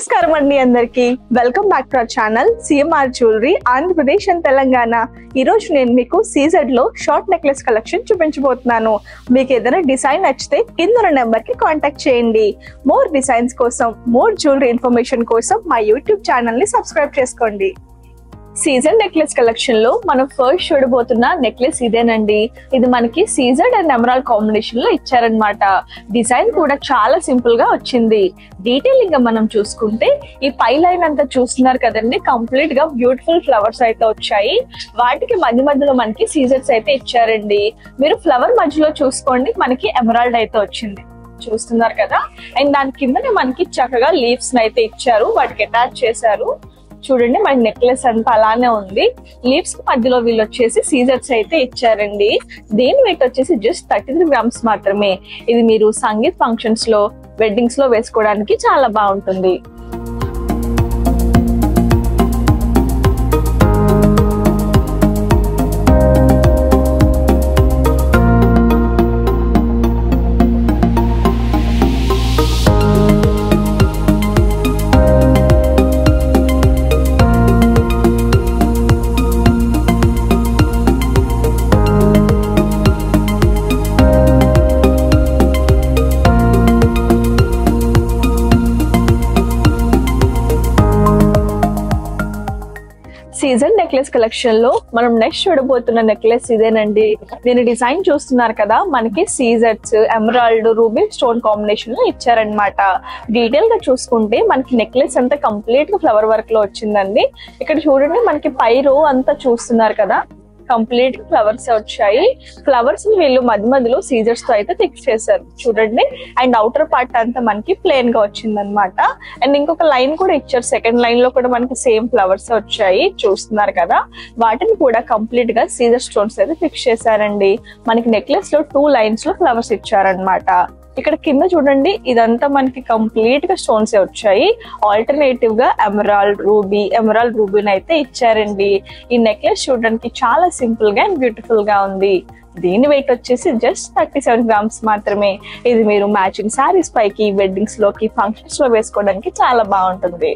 నమస్కారం అండి అందరికి welcome back to our channel CMR jewellery Andhra Pradesh and Telangana. ఈ రోజు నేను మీకు సీజెడ్ లో షార్ట్ నెక్లెస్ కలెక్షన్ చూపించబోతున్నాను. మీకు ఏదైనా డిజైన్ నచ్చితే కింద ఉన్న నెంబర్ కి కాంటాక్ట్ చేయండి. మోర్ డిజైన్స్ కోసం, మోర్ జ్యువెలరీ ఇన్ఫర్మేషన్ కోసం మా యూట్యూబ్ ఛానల్ ని సబ్స్క్రైబ్ చేసుకోండి. సీజెడ్ నెక్లెస్ కలెక్షన్ లో మనం ఫస్ట్ చూడబోతున్న నెక్లెస్ ఇదేనండి. ఇది మనకి సీజెడ్ అండ్ ఎమరాల్డ్ కాంబినేషన్ లో ఇచ్చారనమాట. డిజైన్ కూడా చాలా సింపుల్ గా వచ్చింది. డీటెయిలింగ్ గా మనం చూసుకుంటే ఈ పై లైన్ అంతా చూస్తున్నారు కదండి, కంప్లీట్ గా బ్యూటిఫుల్ ఫ్లవర్స్ అయితే వచ్చాయి. వాటికి మధ్య మధ్యలో మనకి సీజెడ్స్ అయితే ఇచ్చారండి. మీరు ఫ్లవర్ మధ్యలో చూసుకోండి, మనకి ఎమరాల్డ్ అయితే వచ్చింది చూస్తున్నారు కదా. అండ్ దాని కిందనే మనకి చక్కగా లీవ్స్ అయితే ఇచ్చారు, వాటికి అటాచ్ చేశారు. చూడండి, మన నెక్లెస్ అంతా అలానే ఉంది. లీవ్స్ మధ్యలో వీళ్ళు వచ్చేసి సీజర్స్ అయితే ఇచ్చారండి. దీని వెయిట్ వచ్చేసి జస్ట్ 33 గ్రామ్స్ మాత్రమే. ఇది మీరు సంగీత్ ఫంక్షన్స్ లో, వెడ్డింగ్స్ లో వేసుకోవడానికి చాలా బాగుంటుంది. సీజన్ నెక్లెస్ కలెక్షన్ లో మనం నెక్స్ట్ చూడబోతున్న నెక్లెస్ ఇదేనండి. దీని డిజైన్ చూస్తున్నారు కదా, మనకి సీజెడ్స్, ఎమరాల్డ్, రూబీ స్టోన్ కాంబినేషన్ లో ఇచ్చారనమాట. డీటెయిల్ గా చూసుకుంటే మనకి నెక్లెస్ అంతా కంప్లీట్ గా ఫ్లవర్ వర్క్ లో వచ్చిందండి. ఇక్కడ చూడండి, మనకి పై రో అంతా చూస్తున్నారు కదా, కంప్లీట్ ఫ్లవర్స్ వచ్చాయి. ఫ్లవర్స్ వీళ్ళు మధ్య మధ్యలో సీజర్స్ తో అయితే ఫిక్స్ చేశారు చూడండి. అండ్ అవుటర్ పార్ట్ అంతా మనకి ప్లెయిన్ గా వచ్చింది అనమాట. అండ్ ఇంకొక లైన్ కూడా ఇచ్చారు, సెకండ్ లైన్ లో కూడా మనకి సేమ్ ఫ్లవర్స్ వచ్చాయి చూస్తున్నారు కదా. వాటిని కూడా కంప్లీట్ గా సీజర్ స్టోన్స్ అయితే ఫిక్స్ చేశారండి. మనకి నెక్లెస్ లో 2 లైన్స్ లో ఫ్లవర్స్ ఇచ్చారనమాట. ఇక్కడ కింద చూడండి, ఇదంతా మనకి కంప్లీట్ గా స్టోన్స్ వచ్చాయి. ఆల్టర్నేటివ్ గా ఎమరాల్డ్ రూబీని అయితే ఇచ్చారండి. ఈ నెక్లెస్ చూడడానికి చాలా సింపుల్ గా అండ్ బ్యూటిఫుల్ గా ఉంది. దీని వెయిట్ వచ్చేసి జస్ట్ 37 గ్రామ్స్ మాత్రమే. ఇది మీరు మ్యాచింగ్ శారీస్ పైకి, వెడ్డింగ్స్ లోకి, ఫంక్షన్స్ లో వేసుకోవడానికి చాలా బాగుంటుంది.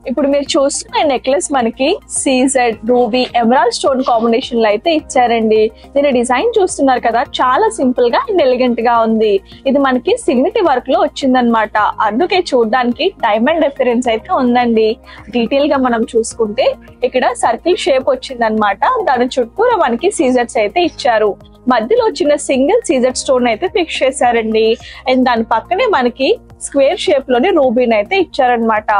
ఇప్పుడు మీరు చూస్తున్న నెక్లెస్ మనకి CZ, ruby, emerald stone combination లో అయితే ఇచ్చారండి. దీని డిజైన్ చూస్తున్నారు కదా, చాలా సింపుల్ గా అండ్ ఎలిగెంట్ గా ఉంది. ఇది మనకి సిగ్నిటీ వర్క్ లో వచ్చిందనమాట. అందుకే చూడడానికి డైమండ్ డిఫరెన్స్ అయితే ఉందండి. డీటెయిల్ గా మనం చూసుకుంటే ఇక్కడ సర్కిల్ షేప్ వచ్చిందనమాట. దాని చుట్టూరా మనకి సీజెడ్స్ అయితే ఇచ్చారు. మధ్యలో చిన్న సింగిల్ సీజెడ్ స్టోన్ అయితే ఫిక్స్ చేశారండి. అండ్ దాని పక్కనే మనకి స్క్వేర్ షేప్ లోని రూబీని అయితే ఇచ్చారనమాట.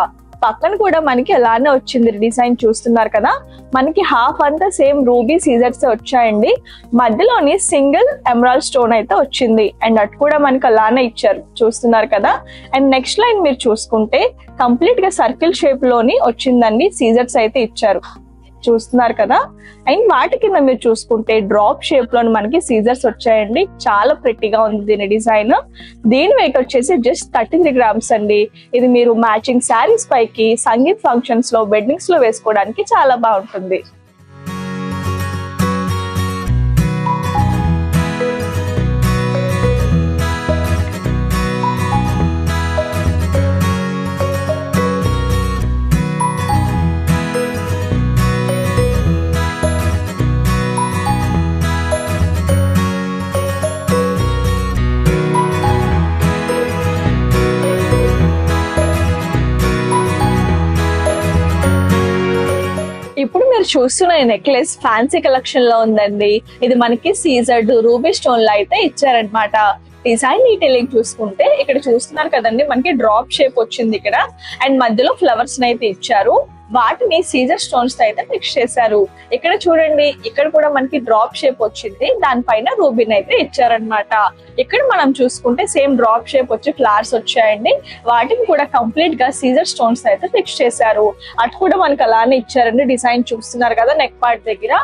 పక్కన కూడా మనకి అలానే వచ్చింది డిజైన్ చూస్తున్నారు కదా. మనకి హాఫ్ అంతా సేమ్ రూబీ సీజర్స్ వచ్చాయండి. మధ్యలోని సింగిల్ ఎమరాల్డ్ స్టోన్ అయితే వచ్చింది. అండ్ అటు కూడా మనకి అలానే ఇచ్చారు చూస్తున్నారు కదా. అండ్ నెక్స్ట్ లైన్ మీరు చూసుకుంటే కంప్లీట్ గా సర్కిల్ షేప్ లోని వచ్చిందండి, సీజర్స్ అయితే ఇచ్చారు చూస్తున్నారు కదా. అండ్ వాటి కింద మీరు చూసుకుంటే డ్రాప్ షేప్ లో మనకి సీజర్స్ వచ్చాయండి. చాలా ప్రెట్టీగా ఉంది దీని డిజైన్. దీని వెయిట్ వచ్చేసి జస్ట్ 33 గ్రామ్స్ అండి. ఇది మీరు మ్యాచింగ్ శారీస్ పైకి, సంగీత్ ఫంక్షన్స్ లో, వెడ్డింగ్స్ లో వేసుకోవడానికి చాలా బాగుంటుంది. ఇప్పుడు మీరు చూస్తున్న ఈ నెక్లెస్ ఫ్యాన్సీ కలెక్షన్ లో ఉందండి. ఇది మనకి సీజర్డ్, రూబీ స్టోన్ లో అయితే ఇచ్చారనమాట. డిజైన్ డీటెయిలింగ్ చూసుకుంటే ఇక్కడ చూస్తున్నారు కదండి, మనకి డ్రాప్ షేప్ వచ్చింది ఇక్కడ. అండ్ మధ్యలో ఫ్లవర్స్ అయితే ఇచ్చారు. వాటిని సీజర్ స్టోన్స్ తో అయితే ఫిక్స్ చేశారు. ఇక్కడ చూడండి, ఇక్కడ కూడా మనకి డ్రాప్ షేప్ వచ్చింది, దానిపైన రూబీని అయితే ఇచ్చారనమాట. ఇక్కడ మనం చూసుకుంటే సేమ్ డ్రాప్ షేప్ వచ్చి ఫ్లవర్స్ వచ్చాయండి. వాటిని కూడా కంప్లీట్ గా సీజర్ స్టోన్స్ అయితే ఫిక్స్ చేశారు. అటు కూడా మనకి అలానే ఇచ్చారండి. డిజైన్ చూస్తున్నారు కదా నెక్ పార్ట్ దగ్గర.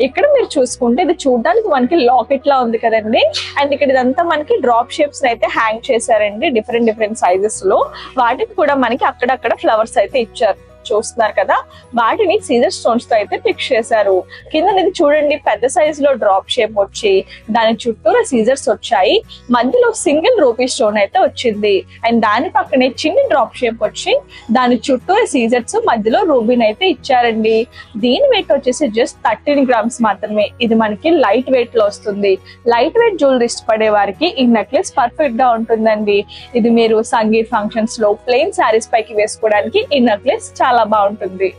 ఇక్కడ మీరు చూసుకుంటే ఇది చూడడానికి మనకి లాకెట్ లా ఉంది కదండి. అండ్ ఇక్కడ ఇదంతా మనకి డ్రాప్ షేప్స్ అయితే హ్యాంగ్ చేశారండి, డిఫరెంట్ సైజెస్ లో. వాటికి కూడా మనకి అక్కడక్కడ ఫ్లవర్స్ అయితే ఇచ్చారు చూస్తున్నారు కదా, వాటిని సీజర్ స్టోన్స్ తో అయితే ఫిక్స్ చేశారు. కింద చూడండి పెద్ద సైజ్ లో డ్రాప్ షేప్ వచ్చి దాని చుట్టూరా సీజర్స్ వచ్చాయి. మధ్యలో సింగిల్ రూపీ స్టోన్ అయితే వచ్చింది. అండ్ దాని పక్కనే చిన్న డ్రాప్ షేప్ వచ్చి దాని చుట్టూరా సీజర్స్ మధ్యలో రూబీన్ అయితే ఇచ్చారండి. దీని వెయిట్ వచ్చేసి జస్ట్ 13 గ్రామ్స్ మాత్రమే. ఇది మనకి లైట్ వెయిట్ లో వస్తుంది. లైట్ వెయిట్ జ్యువెలరీ ఇష్టపడే వారికి ఈ నెక్లెస్ పర్ఫెక్ట్ గా ఉంటుందండి. ఇది మీరు సంగీత్ ఫంక్షన్స్ లో ప్లెయిన్ శారీస్ పైకి వేసుకోవడానికి ఈ నెక్లెస్ చాలా బాగుంటుంది.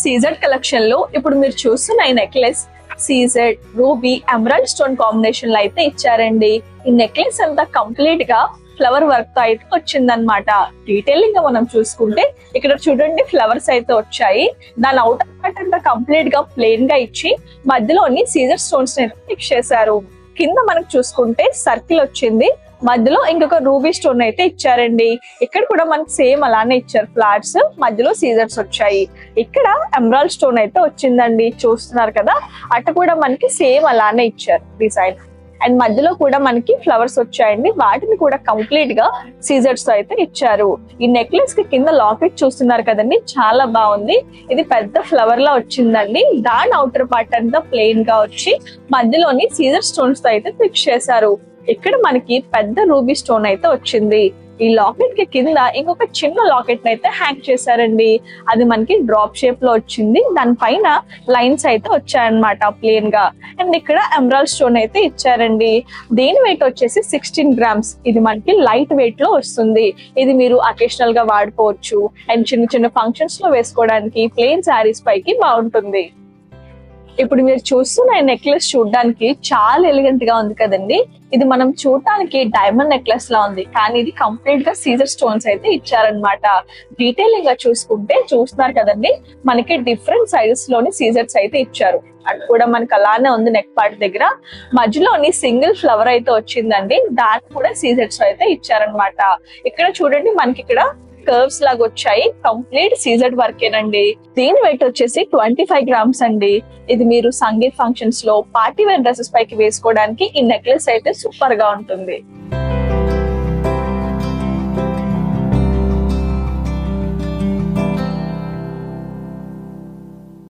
సీజెడ్ కలెక్షన్ లో ఇప్పుడు మీరు చూస్తున్న ఈ necklace CZ, ruby, emerald stone combination లో అయితే ఇచ్చారండి. ఈ నెక్లెస్ అంతా కంప్లీట్ గా ఫ్లవర్ వర్క్ తో అయితే వచ్చిందనమాట. డీటెయిలింగ్ గా మనం చూసుకుంటే ఇక్కడ చూడండి ఫ్లవర్స్ అయితే వచ్చాయి. దాని అవుటర్ పార్ట్ అంతా కంప్లీట్ గా ప్లెయిన్ గా ఇచ్చి మధ్యలోని సీజర్ స్టోన్స్ ఫిక్స్ చేశారు. కింద మనకు చూసుకుంటే సర్కిల్ వచ్చింది, మధ్యలో ఇంకొక రూబీ స్టోన్ అయితే ఇచ్చారండి. ఇక్కడ కూడా మనకి సేమ్ అలానే ఇచ్చారు ఫ్లాట్స్, మధ్యలో సీజర్స్ వచ్చాయి. ఇక్కడ ఎమరాల్డ్ స్టోన్ అయితే వచ్చిందండి, చూస్తున్నారు కదా. అటు కూడా మనకి సేమ్ అలానే ఇచ్చారు డిజైన్. అండ్ మధ్యలో కూడా మనకి ఫ్లవర్స్ వచ్చాయండి, వాటిని కూడా కంప్లీట్ గా సీజర్స్ తో అయితే ఇచ్చారు. ఈ నెక్లెస్ కి కింద లాకెట్ చూస్తున్నారు కదండి, చాలా బాగుంది. ఇది పెద్ద ఫ్లవర్ లా వచ్చిందండి. దాని అవుటర్ పార్ట్ అంతా ప్లెయిన్ గా వచ్చి మధ్యలోని సీజర్ స్టోన్స్ తో అయితే ఫిక్స్ చేశారు. ఇక్కడ మనకి పెద్ద రూబీ స్టోన్ అయితే వచ్చింది. ఈ లాకెట్ కి కింద ఇంకొక చిన్న లాకెట్ అయితే హ్యాంగ్ చేశారండి. అది మనకి డ్రాప్ షేప్ లో వచ్చింది. దానిపైన లైన్స్ అయితే వచ్చాయన్నమాట ప్లేన్ గా. అండ్ ఇక్కడ ఎమరాల్డ్ స్టోన్ అయితే ఇచ్చారండి. దీని వెయిట్ వచ్చేసి 16 గ్రామ్స్. ఇది మనకి లైట్ వెయిట్ లో వస్తుంది. ఇది మీరు అకేషనల్ గా వాడుకోవచ్చు. అండ్ చిన్న చిన్న ఫంక్షన్స్ లో వేసుకోవడానికి, ప్లేన్ శారీస్ పైకి బాగుంటుంది. ఇప్పుడు మీరు చూస్తున్న నెక్లెస్ చూడడానికి చాలా ఎలిగెంట్ గా ఉంది కదండి. ఇది మనం చూడటానికి డైమండ్ నెక్లెస్ లా ఉంది, కానీ ఇది కంప్లీట్ గా సీజర్ స్టోన్స్ అయితే ఇచ్చారనమాట. డీటెయిలింగ్ గా చూసుకుంటే చూస్తున్నారు కదండి, మనకి డిఫరెంట్ సైజెస్ లోని సీజర్స్ అయితే ఇచ్చారు. అది కూడా మనకి అలానే ఉంది. నెక్ పార్ట్ దగ్గర మధ్యలోని సింగిల్ ఫ్లవర్ అయితే వచ్చిందండి, దాన్ని కూడా సీజర్స్ అయితే ఇచ్చారనమాట. ఇక్కడ చూడండి మనకి ఇక్కడ కర్వ్స్ లాగా వచ్చాయి. కంప్లీట్ సీజర్డ్ వర్కేనండి. దీని వెయిట్ వచ్చేసి 25 గ్రామ్స్ అండి. ఇది మీరు సంగీత్ ఫంక్షన్స్ లో, పార్టీ వేర్ డ్రెస్సెస్ పైకి వేసుకోవడానికి ఈ నెక్లెస్ అయితే సూపర్ గా ఉంటుంది.